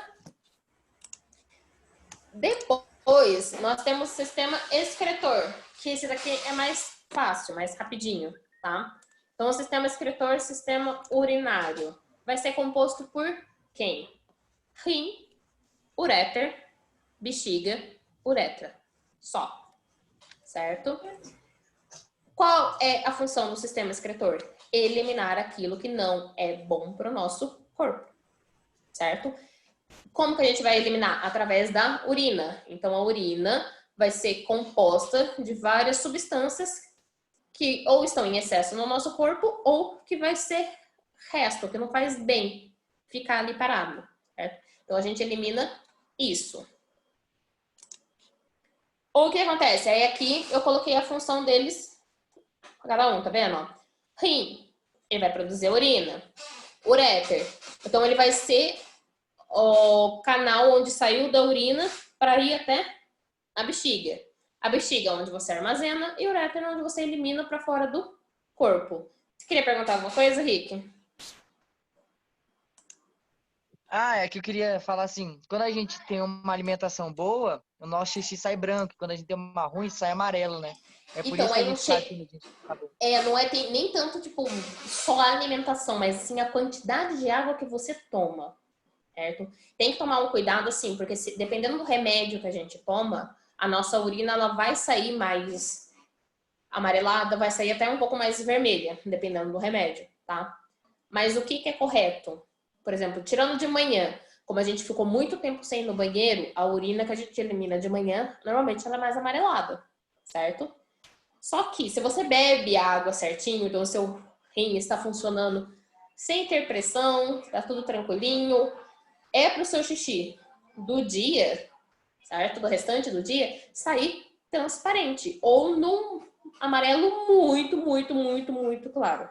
Depois, nós temos o sistema excretor, que esse daqui é mais fácil, mais rapidinho, tá? Então, o sistema excretor, sistema urinário, vai ser composto por quem? rim, uréter, bexiga, uretra. Só. Certo? Qual é a função do sistema excretor? Eliminar aquilo que não é bom para o nosso corpo. Certo? Como que a gente vai eliminar? Através da urina. Então, a urina vai ser composta de várias substâncias que ou estão em excesso no nosso corpo ou que vai ser resto, que não faz bem ficar ali parado. Certo? Então, a gente elimina isso. Ou o que acontece? Aí aqui eu coloquei a função deles, cada um, tá vendo? Rim, ele vai produzir urina. Uréter, então ele vai ser o canal onde saiu da urina para ir até a bexiga. A bexiga é onde você armazena e o uréter é onde você elimina para fora do corpo. Você queria perguntar alguma coisa, Rick? É que eu queria falar assim, quando a gente tem uma alimentação boa, o nosso xixi sai branco, quando a gente tem uma ruim, sai amarelo, né? É por Então, isso que aí a não gente sabe chega. que a gente tá bom. Não é nem tanto, tipo, só a alimentação, mas assim, a quantidade de água que você toma, certo? Tem que tomar um cuidado, assim, porque dependendo do remédio que a gente toma, a nossa urina, ela vai sair mais amarelada, vai sair até um pouco mais vermelha, dependendo do remédio, tá? Mas o que é correto? Por exemplo, tirando de manhã, como a gente ficou muito tempo sem ir no banheiro, a urina que a gente elimina de manhã, normalmente ela é mais amarelada, certo? Só que se você bebe a água certinho, então o seu rim está funcionando sem ter pressão, tá tudo tranquilinho, é pro seu xixi do dia, certo? Do restante do dia, sair transparente ou num amarelo muito, muito, muito, muito claro.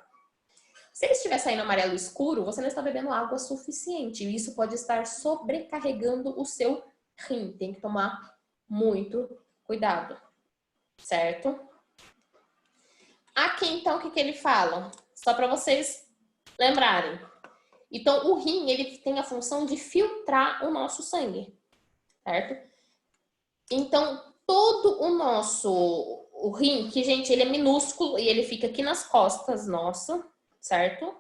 Se ele estiver saindo amarelo escuro, você não está bebendo água suficiente. E isso pode estar sobrecarregando o seu rim. Tem que tomar muito cuidado, certo? Aqui, então, o que ele fala? Só para vocês lembrarem. Então, o rim, ele tem a função de filtrar o nosso sangue, certo? Então, todo o rim, que, gente, ele é minúsculo e ele fica aqui nas costas nossa, certo?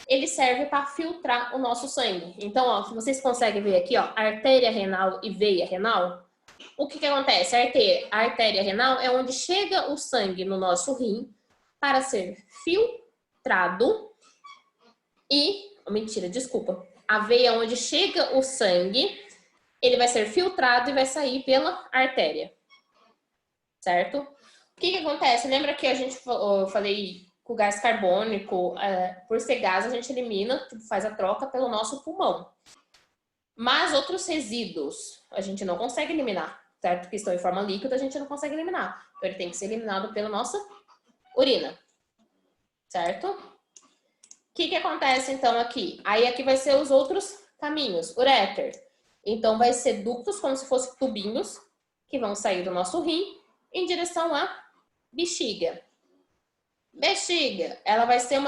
Ele serve para filtrar o nosso sangue. Então, ó, se vocês conseguem ver aqui, ó, artéria renal e veia renal, o que acontece? A artéria renal é onde chega o sangue no nosso rim para ser filtrado e... Mentira, desculpa. A veia onde chega o sangue, ele vai ser filtrado e vai sair pela artéria. Certo? O que acontece? Lembra que eu falei que o gás carbônico, por ser gás, a gente elimina, faz a troca pelo nosso pulmão. Mas outros resíduos a gente não consegue eliminar, certo? Que estão em forma líquida, a gente não consegue eliminar. Então, ele tem que ser eliminado pela nossa urina. Certo? O que acontece, então, aqui? Aí, aqui vai ser os outros caminhos. Uréter. Então, vai ser ductos, como se fossem tubinhos, que vão sair do nosso rim em direção à bexiga. Bexiga, ela vai ser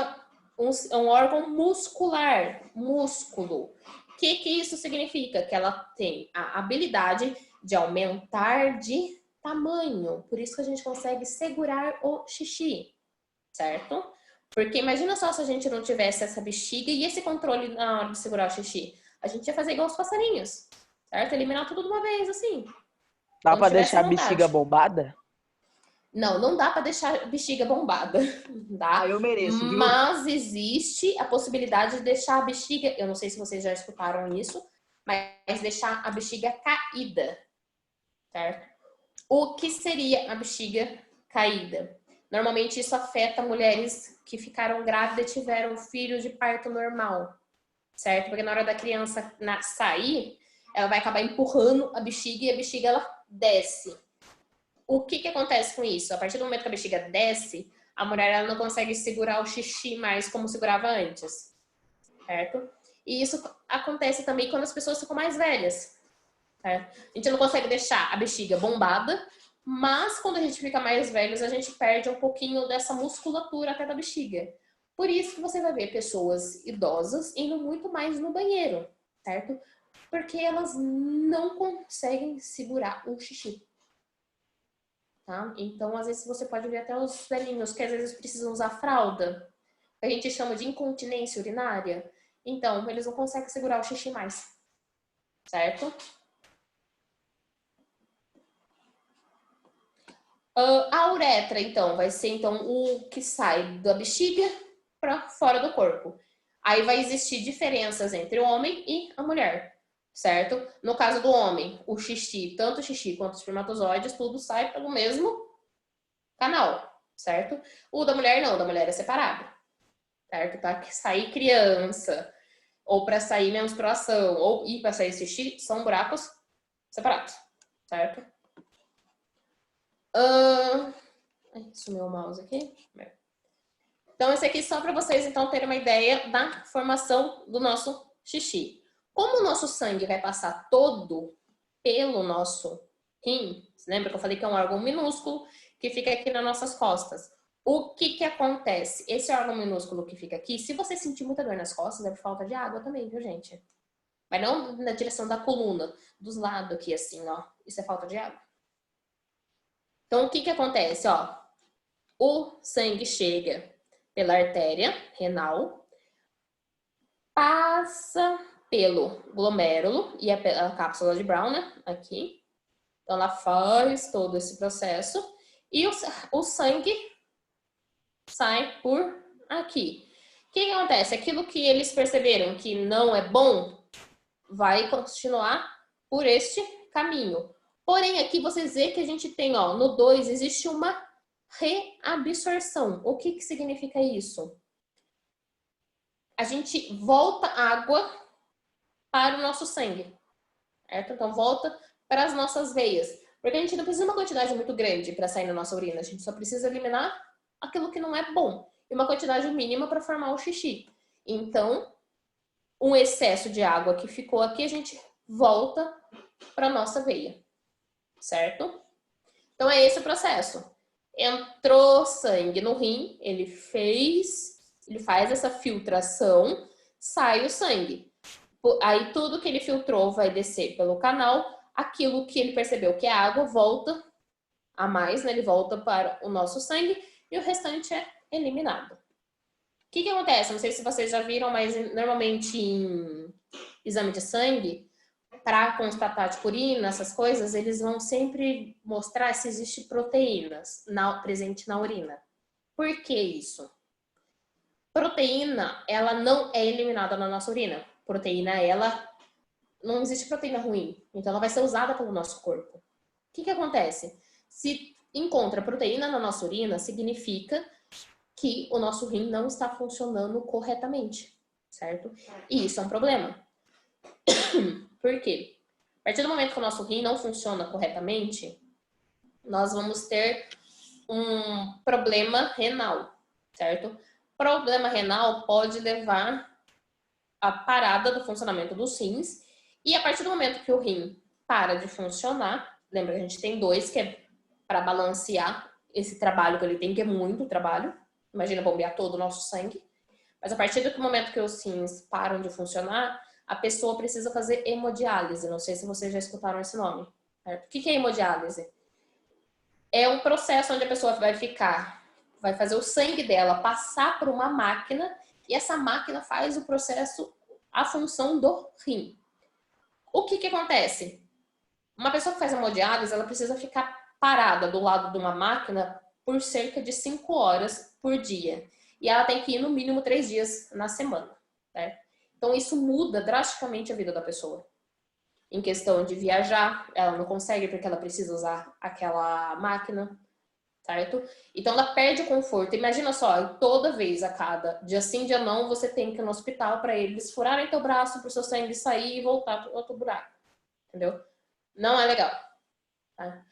um órgão muscular, músculo. O que isso significa? Que ela tem a habilidade de aumentar de tamanho. Por isso que a gente consegue segurar o xixi, certo? Porque imagina só se a gente não tivesse essa bexiga e esse controle na hora de segurar o xixi. A gente ia fazer igual os passarinhos, certo? Eliminar tudo de uma vez, assim. Dá pra tivesse deixar a vontade. bexiga bombada? Não dá pra deixar a bexiga bombada, tá? Eu mereço, viu? Mas existe a possibilidade de deixar a bexiga, eu não sei se vocês já escutaram isso, mas deixar a bexiga caída, certo? O que seria a bexiga caída? Normalmente isso afeta mulheres que ficaram grávidas e tiveram filhos de parto normal, certo? Porque na hora da criança sair, ela vai acabar empurrando a bexiga e a bexiga ela desce. O que acontece com isso? A partir do momento que a bexiga desce, a mulher ela não consegue segurar o xixi mais como segurava antes, certo? E isso acontece também quando as pessoas ficam mais velhas, certo? A gente não consegue deixar a bexiga bombada, mas quando a gente fica mais velhos, a gente perde um pouquinho dessa musculatura até da bexiga. Por isso que você vai ver pessoas idosas indo muito mais no banheiro, certo? Porque elas não conseguem segurar o xixi. Tá? Então, às vezes, você pode ver até os velhinhos que às vezes precisam usar fralda, que a gente chama de incontinência urinária. Então, eles não conseguem segurar o xixi mais. certo? A uretra, então, vai ser então o que sai da bexiga para fora do corpo. Aí vai existir diferenças entre o homem e a mulher, certo? No caso do homem, o xixi, tanto o xixi quanto os espermatozoides, tudo sai pelo mesmo canal, certo? O da mulher não, o da mulher é separado, certo? Para sair criança, ou para sair menstruação, ou ir para sair xixi, são buracos separados, certo? Sumiu o mouse aqui. Então, esse aqui só para vocês, então, terem uma ideia da formação do nosso xixi. Como o nosso sangue vai passar todo pelo nosso rim, lembra que eu falei que é um órgão minúsculo que fica aqui nas nossas costas? O que que acontece? Esse órgão minúsculo que fica aqui, se você sentir muita dor nas costas, é por falta de água também, viu, gente? Mas não na direção da coluna, dos lados aqui, assim, ó. Isso é falta de água. Então, o que que acontece, ó? O sangue chega pela artéria renal, passa pelo glomérulo e a cápsula de Brown, né? Aqui. Então, ela faz todo esse processo e o sangue sai por aqui. O que acontece? Aquilo que eles perceberam que não é bom vai continuar por este caminho. Porém, aqui vocês veem que a gente tem, ó, no 2 existe uma reabsorção. O que que significa isso? A gente volta água para o nosso sangue, certo? Então, volta para as nossas veias. Porque a gente não precisa de uma quantidade muito grande para sair na nossa urina. A gente só precisa eliminar aquilo que não é bom. E uma quantidade mínima para formar o xixi. Então, um excesso de água que ficou aqui, a gente volta para a nossa veia, certo? Então, é esse o processo. Entrou sangue no rim, ele faz essa filtração, sai o sangue. Aí tudo que ele filtrou vai descer pelo canal, aquilo que ele percebeu que é água volta a mais, né? Ele volta para o nosso sangue e o restante é eliminado. O que que acontece? Não sei se vocês já viram, mas normalmente em exame de sangue, para constatar de purina, essas coisas, eles vão sempre mostrar se existe proteínas presente na urina. Por que isso? Proteína, ela não é eliminada na nossa urina. Proteína, ela não existe proteína ruim, então ela vai ser usada pelo nosso corpo. O que que acontece? Se encontra proteína na nossa urina, significa que o nosso rim não está funcionando corretamente, certo? E isso é um problema. Por quê? A partir do momento que o nosso rim não funciona corretamente, nós vamos ter um problema renal, certo? Problema renal pode levar à parada do funcionamento dos rins, e a partir do momento que o rim para de funcionar, lembra que a gente tem 2, que é para balancear esse trabalho que ele tem, que é muito trabalho, imagina bombear todo o nosso sangue, mas a partir do momento que os rins param de funcionar, a pessoa precisa fazer hemodiálise. Não sei se vocês já escutaram esse nome. Certo? O que é hemodiálise? É um processo onde a pessoa vai fazer o sangue dela passar por uma máquina e essa máquina faz o processo, a função do rim. O que acontece? Uma pessoa que faz hemodiálise, ela precisa ficar parada do lado de uma máquina por cerca de 5 horas por dia. E ela tem que ir no mínimo 3 dias na semana, certo? Então, isso muda drasticamente a vida da pessoa. Em questão de viajar, ela não consegue porque ela precisa usar aquela máquina, certo? Então, ela perde o conforto. Imagina só, toda vez, a cada dia sim, dia não, você tem que ir no hospital para eles furarem teu braço, para o seu sangue sair e voltar para outro buraco, entendeu? Não é legal, tá?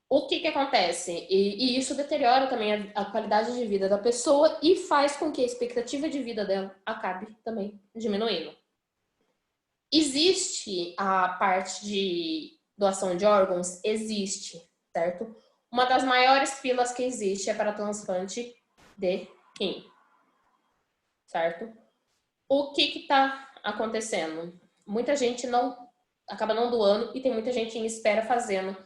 O que acontece? E isso deteriora também a qualidade de vida da pessoa e faz com que a expectativa de vida dela acabe também diminuindo. Existe a parte de doação de órgãos? Existe, certo? Uma das maiores filas que existe é para transplante de rim, certo? O que está acontecendo? Muita gente acaba não doando e tem muita gente em espera fazendo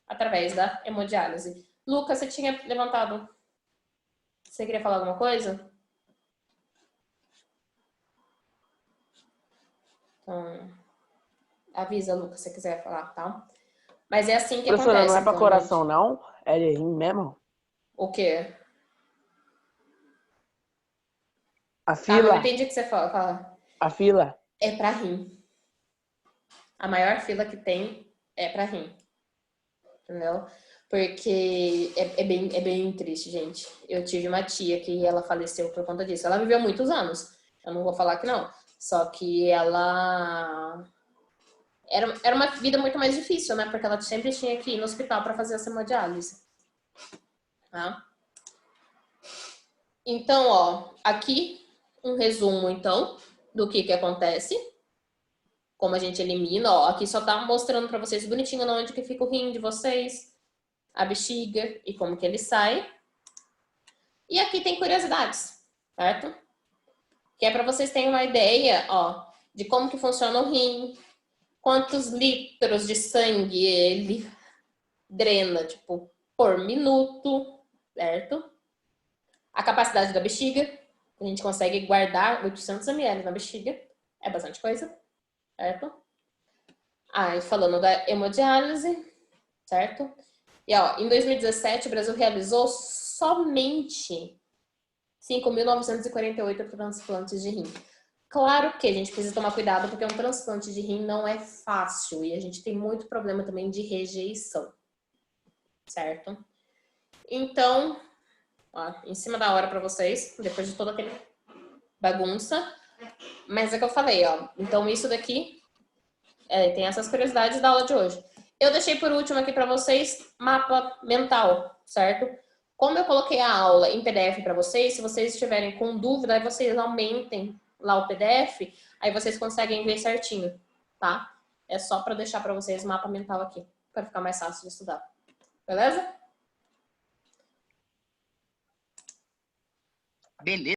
através da hemodiálise. Lucas, você tinha levantado. Você queria falar alguma coisa? Então, avisa, Lucas, se você quiser falar, tá? Mas é assim que Professora, acontece. não é pra então, coração, gente. não? É de rim mesmo? O quê? A Tá, mas não fila, entendi o que você fala. a fila. É pra rim. A maior fila que tem é pra rim. Entendeu? Porque é bem triste, gente. Eu tive uma tia que ela faleceu por conta disso. Ela viveu muitos anos. Eu não vou falar que não. Só que ela... Era uma vida muito mais difícil, né? Porque ela sempre tinha que ir no hospital para fazer essa hemodiálise. Tá? Então, ó, aqui um resumo, então, do que acontece. Como a gente elimina, ó. Aqui só tá mostrando para vocês bonitinho onde que fica o rim de vocês, a bexiga e como que ele sai. E aqui tem curiosidades, certo? Que é para vocês terem uma ideia, ó, de como que funciona o rim, quantos litros de sangue ele drena, tipo, por minuto, certo? A capacidade da bexiga, a gente consegue guardar 800 ml na bexiga, é bastante coisa, certo? Aí, falando da hemodiálise, certo? E, ó, em 2017, o Brasil realizou somente 5.948 transplantes de rim. Claro que a gente precisa tomar cuidado, porque um transplante de rim não é fácil e a gente tem muito problema também de rejeição, certo? Então, ó, em cima da hora para vocês, depois de toda aquela bagunça, mas é que eu falei, ó. Então, isso daqui tem essas curiosidades da aula de hoje. Eu deixei por último aqui para vocês mapa mental, certo? Como eu coloquei a aula em PDF para vocês, se vocês estiverem com dúvida, aí vocês aumentem lá o PDF, aí vocês conseguem ver certinho, tá? É só para deixar para vocês o mapa mental aqui, para ficar mais fácil de estudar. Beleza? Beleza.